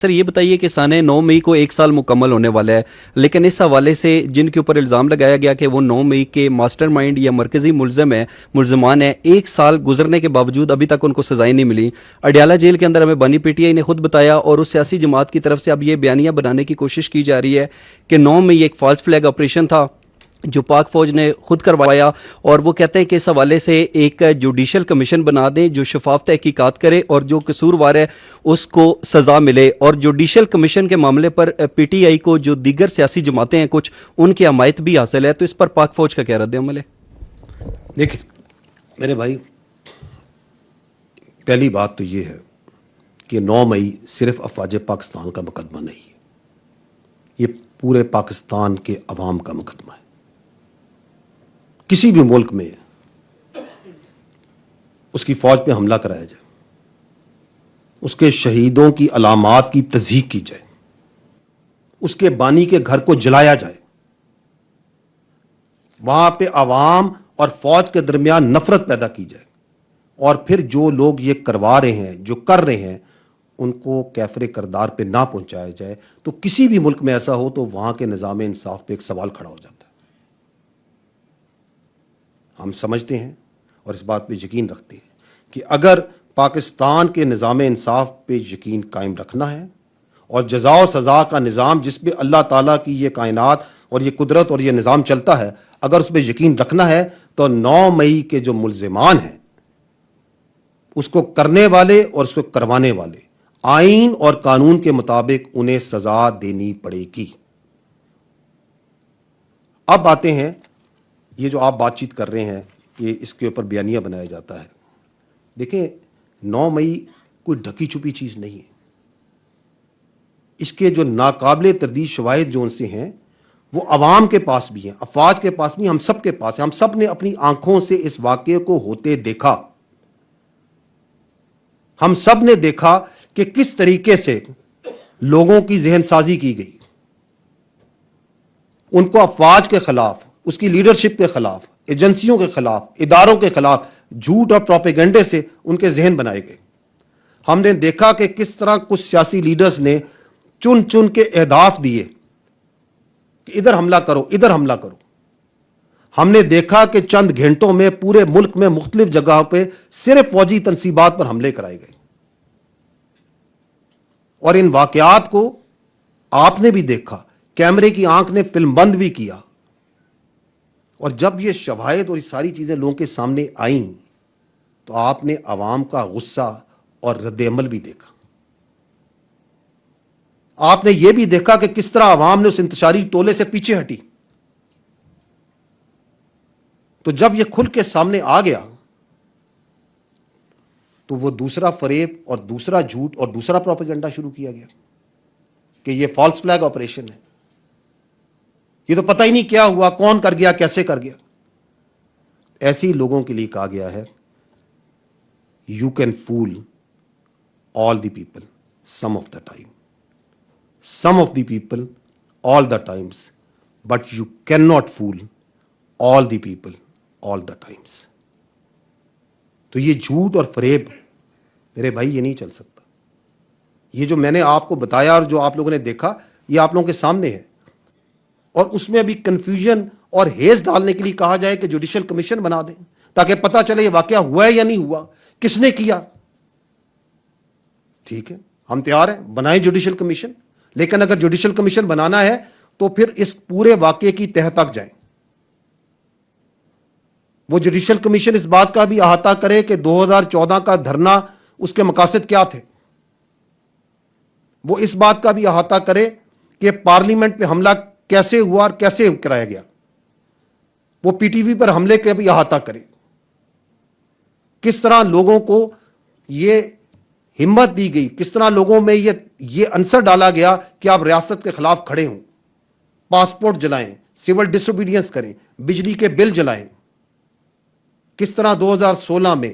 سر یہ بتائیے کہ سانے 9 مئی کو 1 سال مکمل ہونے والا ہے، لیکن اس حوالے سے جن کے اوپر الزام لگایا گیا کہ وہ 9 مئی کے ماسٹر مائنڈ یا مرکزی ملزمان ہیں، 1 سال گزرنے کے باوجود ابھی تک ان کو سزائیں نہیں ملی۔ اڈیالہ جیل کے اندر ہمیں بانی پی ٹی آئی نے خود بتایا، اور اس سیاسی جماعت کی طرف سے اب یہ بیانیہ بنانے کی کوشش کی جا رہی ہے کہ 9 مئی ایک فالس فلیگ آپریشن تھا جو پاک فوج نے خود کروایا، اور وہ کہتے ہیں کہ اس حوالے سے ایک جوڈیشل کمیشن بنا دیں جو شفاف تحقیقات کرے اور جو قصوروار ہے اس کو سزا ملے۔ اور جوڈیشل کمیشن کے معاملے پر پی ٹی آئی کو جو دیگر سیاسی جماعتیں ہیں کچھ ان کی حمایت بھی حاصل ہے، تو اس پر پاک فوج کا کیا رد عمل ہے؟ دیکھیں میرے بھائی، پہلی بات تو یہ ہے کہ 9 مئی صرف افواج پاکستان کا مقدمہ نہیں ہے، یہ پورے پاکستان کے عوام کا مقدمہ ہے۔ کسی بھی ملک میں اس کی فوج پہ حملہ کرایا جائے، اس کے شہیدوں کی علامات کی تصدیق کی جائے، اس کے بانی کے گھر کو جلایا جائے، وہاں پہ عوام اور فوج کے درمیان نفرت پیدا کی جائے، اور پھر جو لوگ یہ کروا رہے ہیں، جو کر رہے ہیں، ان کو کیفر کردار پہ نہ پہنچایا جائے، تو کسی بھی ملک میں ایسا ہو تو وہاں کے نظام انصاف پہ ایک سوال کھڑا ہو جاتا ہے۔ ہم سمجھتے ہیں اور اس بات پہ یقین رکھتے ہیں کہ اگر پاکستان کے نظام انصاف پہ یقین قائم رکھنا ہے، اور جزا و سزا کا نظام جس پہ اللہ تعالیٰ کی یہ کائنات اور یہ قدرت اور یہ نظام چلتا ہے، اگر اس پہ یقین رکھنا ہے تو 9 مئی کے جو ملزمان ہیں، اس کو کرنے والے اور اس کو کروانے والے، آئین اور قانون کے مطابق انہیں سزا دینی پڑے گی۔ اب آتے ہیں، یہ جو آپ بات چیت کر رہے ہیں کہ اس کے اوپر بیانیہ بنایا جاتا ہے، دیکھیں 9 مئی کوئی ڈھکی چھپی چیز نہیں ہے۔ اس کے جو ناقابل تردید شواہد جو ان سے ہیں وہ عوام کے پاس بھی ہیں، افواج کے پاس بھی، ہم سب کے پاس ہیں۔ ہم سب نے اپنی آنکھوں سے اس واقعے کو ہوتے دیکھا۔ ہم سب نے دیکھا کہ کس طریقے سے لوگوں کی ذہن سازی کی گئی، ان کو افواج کے خلاف، اس کی لیڈرشپ کے خلاف، ایجنسیوں کے خلاف، اداروں کے خلاف جھوٹ اور پروپیگنڈے سے ان کے ذہن بنائے گئے۔ ہم نے دیکھا کہ کس طرح کچھ سیاسی لیڈرز نے چن چن کے اہداف دیے کہ ادھر حملہ کرو، ادھر حملہ کرو۔ ہم نے دیکھا کہ چند گھنٹوں میں پورے ملک میں مختلف جگہوں پہ صرف فوجی تنصیبات پر حملے کرائے گئے، اور ان واقعات کو آپ نے بھی دیکھا، کیمرے کی آنکھ نے فلم بند بھی کیا، اور جب یہ شواہد اور یہ ساری چیزیں لوگوں کے سامنے آئیں تو آپ نے عوام کا غصہ اور رد عمل بھی دیکھا۔ آپ نے یہ بھی دیکھا کہ کس طرح عوام نے اس انتشاری ٹولے سے پیچھے ہٹی۔ تو جب یہ کھل کے سامنے آ گیا تو وہ دوسرا فریب اور دوسرا جھوٹ اور دوسرا پروپیگنڈا شروع کیا گیا کہ یہ فالس فلیگ آپریشن ہے، یہ تو پتہ ہی نہیں کیا ہوا، کون کر گیا، کیسے کر گیا۔ ایسے لوگوں کے لیے کہا گیا ہے you can fool all the people some of the time, some of the people all the times, but you can not fool all the people all the times. تو یہ جھوٹ اور فریب میرے بھائی یہ نہیں چل سکتا۔ یہ جو میں نے آپ کو بتایا اور جو آپ لوگوں نے دیکھا، یہ آپ لوگوں کے سامنے ہے، اور اس میں ابھی کنفیوژن اور ہیز ڈالنے کے لیے کہا جائے کہ جوڈیشل کمیشن بنا دیں تاکہ پتہ چلے یہ واقعہ ہوا ہے یا نہیں ہوا، کس نے کیا۔ ٹھیک ہے، ہم تیار ہیں، بنائیں جوڈیشل کمیشن، لیکن اگر جوڈیشل کمیشن بنانا ہے تو پھر اس پورے واقعے کی تہہ تک جائیں۔ وہ جوڈیشل کمیشن اس بات کا بھی احاطہ کرے کہ 2014 کا دھرنا اس کے مقاصد کیا تھے، وہ اس بات کا بھی احاطہ کرے کہ پارلیمنٹ پہ حملہ کیسے ہوا اور کیسے کرایا گیا، وہ پی ٹی وی پر حملے کا بھی احاطہ کرے، کس طرح لوگوں کو یہ ہمت دی گئی، کس طرح لوگوں میں یہ عنصر ڈالا گیا کہ آپ ریاست کے خلاف کھڑے ہوں، پاسپورٹ جلائیں، سول ڈس اوبیڈینس کریں، بجلی کے بل جلائیں۔ کس طرح 2016 میں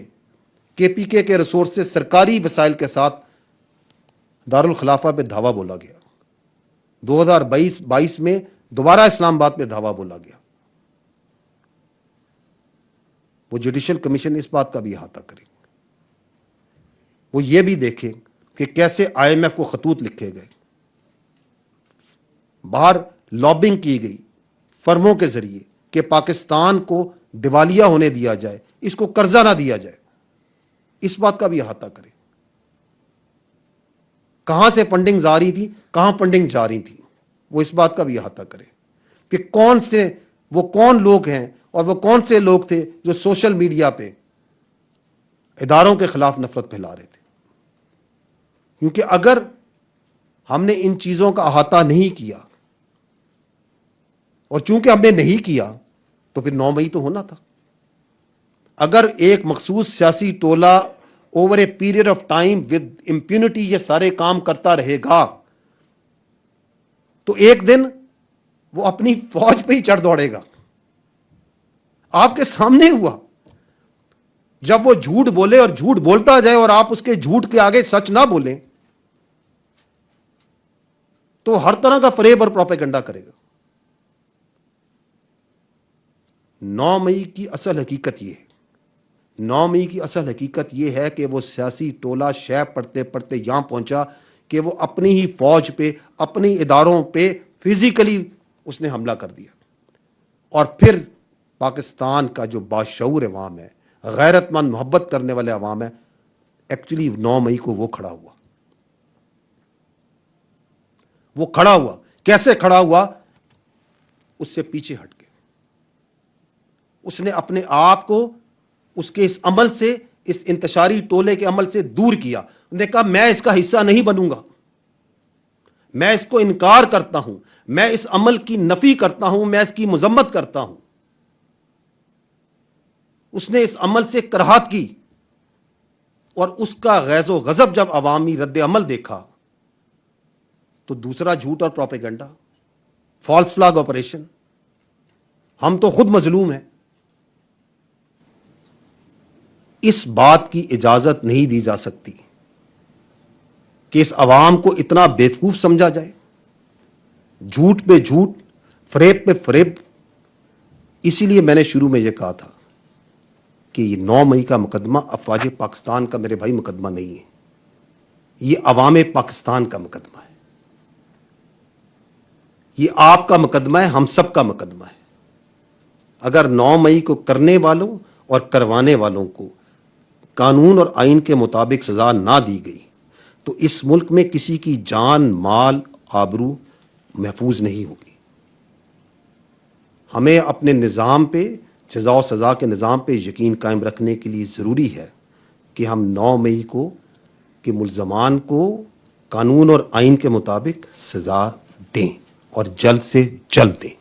کے پی کے ریسورس سے سرکاری وسائل کے ساتھ دارالخلافہ پہ دھاوا بولا گیا، 2022 میں دوبارہ اسلام آباد پہ دھاوا بولا گیا۔ وہ جوڈیشل کمیشن اس بات کا بھی احاطہ کرے، وہ یہ بھی دیکھیں کہ کیسے IMF کو خطوط لکھے گئے, باہر لابنگ کی گئی فرموں کے ذریعے کہ پاکستان کو دیوالیہ ہونے دیا جائے, اس کو قرضہ نہ دیا جائے. اس بات کا بھی احاطہ کرے. کہاں سے فنڈنگ آ رہی تھی, کہاں فنڈنگ جا رہی تھی, وہ اس بات کا بھی احاطہ کرے کہ کون لوگ ہیں اور وہ کون سے لوگ تھے جو سوشل میڈیا پہ اداروں کے خلاف نفرت پھیلا رہے تھے. کیونکہ اگر ہم نے ان چیزوں کا احاطہ نہیں کیا, اور چونکہ ہم نے نہیں کیا, تو پھر 9 مئی تو ہونا تھا. اگر ایک مخصوص سیاسی ٹولہ over a period of time with impunity یہ سارے کام کرتا رہے گا, تو ایک دن وہ اپنی فوج پہ ہی چڑھ دوڑے گا. آپ کے سامنے ہوا, جب وہ جھوٹ بولے اور جھوٹ بولتا جائے اور آپ اس کے جھوٹ کے آگے سچ نہ بولیں, تو ہر طرح کا فریب اور پروپیگنڈا کرے گا. 9 مئی کی اصل حقیقت یہ ہے, 9 مئی کی اصل حقیقت یہ ہے کہ وہ سیاسی ٹولہ شے پڑھتے پڑھتے یہاں پہنچا کہ وہ اپنی ہی فوج پہ, اپنی اداروں پہ فزیکلی اس نے حملہ کر دیا. اور پھر پاکستان کا جو باشعور عوام ہے, غیرت مند محبت کرنے والے عوام ہے, ایکچولی 9 مئی کو وہ کھڑا ہوا. وہ کھڑا ہوا, کیسے کھڑا ہوا؟ اس سے پیچھے ہٹ کے اس نے اپنے آپ کو اس کے اس عمل سے, اس انتشاری ٹولے کے عمل سے دور کیا. انہوں نے کہا میں اس کا حصہ نہیں بنوں گا, میں اس کو انکار کرتا ہوں, میں اس عمل کی نفی کرتا ہوں, میں اس کی مذمت کرتا ہوں. اس نے اس عمل سے کراہت کی, اور اس کا غیظ و غضب جب عوامی رد عمل دیکھا, تو دوسرا جھوٹ اور پروپیگنڈا, فالس فلیگ آپریشن, ہم تو خود مظلوم ہیں. اس بات کی اجازت نہیں دی جا سکتی کہ اس عوام کو اتنا بیوقوف سمجھا جائے, جھوٹ پہ جھوٹ, فریب پہ فریب. اسی لیے میں نے شروع میں یہ کہا تھا کہ یہ 9 مئی کا مقدمہ افواج پاکستان کا میرے بھائی مقدمہ نہیں ہے, یہ عوام پاکستان کا مقدمہ ہے, یہ آپ کا مقدمہ ہے, ہم سب کا مقدمہ ہے. اگر 9 مئی کو کرنے والوں اور کروانے والوں کو قانون اور آئین کے مطابق سزا نہ دی گئی, تو اس ملک میں کسی کی جان, مال, آبرو محفوظ نہیں ہوگی. ہمیں اپنے نظام پہ, جزا و سزا کے نظام پہ یقین قائم رکھنے کے لیے ضروری ہے کہ ہم 9 مئی کو کہ ملزمان کو قانون اور آئین کے مطابق سزا دیں, اور جلد سے جلد دیں.